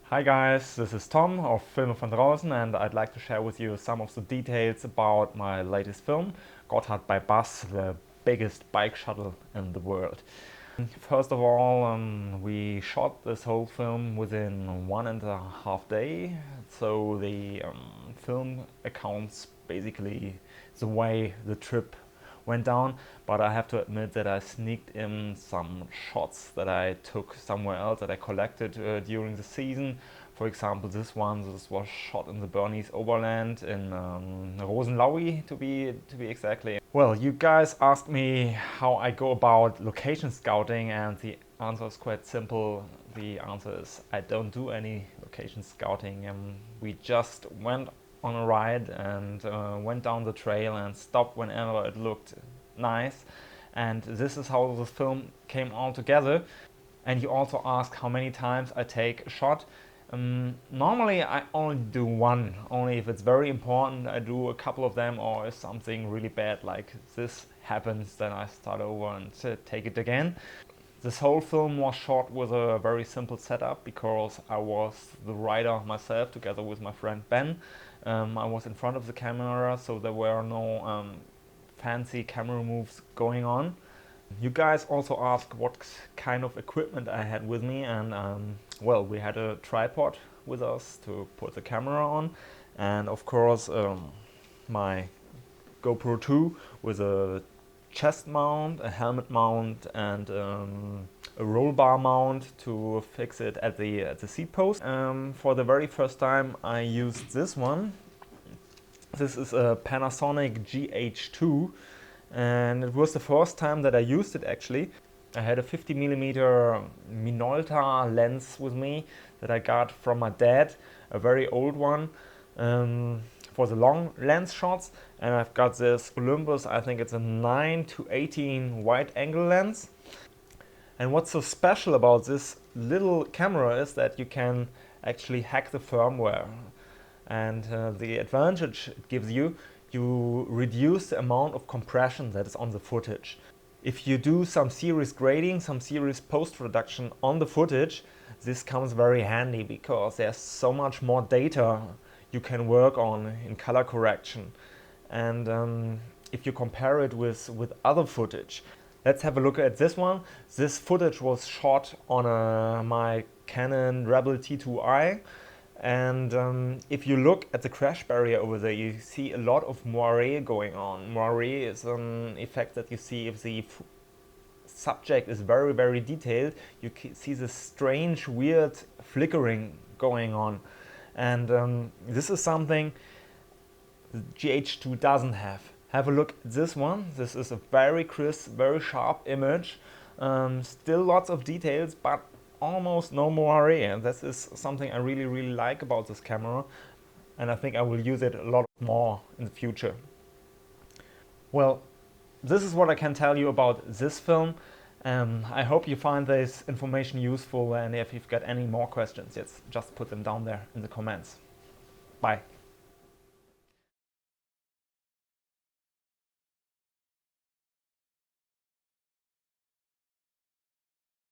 Hi guys, this is Tom of Filme von Draussen, and I'd like to share with you some of the details about my latest film, Gotthard by Bus, the biggest bike shuttle in the world. First of all, we shot this whole film within 1.5 days, so the film accounts basically the way the trip went down, but I have to admit that I sneaked in some shots that I took somewhere else that I collected during the season. For example, this was shot in the Bernese Oberland in Rosenlaui to be exactly. Well, you guys asked me how I go about location scouting, and the answer is quite simple. The answer is I don't do any location scouting. We just went on a ride and went down the trail and stopped whenever it looked nice, and this is how the film came all together. And you also ask how many times I take a shot. Normally I only do one, only if it's very important I do a couple of them, or if something really bad like this happens, then I start over and take it again. This whole film was shot with a very simple setup because I was the rider myself together with my friend Ben. I was in front of the camera, so there were no fancy camera moves going on. You guys also asked what kind of equipment I had with me, and well, we had a tripod with us to put the camera on, and of course my GoPro 2 with a chest mount, a helmet mount, and a roll bar mount to fix it at the seat post. For the very first time I used this one. This is a Panasonic GH2, and it was the first time that I used it actually. I had a 50mm Minolta lens with me that I got from my dad, a very old one, for the long lens shots, and I've got this Olympus, I think it's a 9-18 wide angle lens. And what's so special about this little camera is that you can actually hack the firmware. And the advantage it gives you, you reduce the amount of compression that is on the footage. If you do some serious grading, some serious post-production on the footage, this comes very handy because there's so much more data you can work on in color correction. And if you compare it with other footage, let's have a look at this one. This footage was shot on my Canon Rebel T2i. And if you look at the crash barrier over there, you see a lot of moire going on. Moire is an effect that you see if the subject is very, very detailed. You see this strange, weird flickering going on. And this is something the GH2 doesn't have. Have a look at this one. This is a very crisp, very sharp image. Still lots of details, but almost no moire, and this is something I really like about this camera, and I think I will use it a lot more in the future. Well, this is what I can tell you about this film. I hope you find this information useful, and if you've got any more questions, just put them down there in the comments. Bye.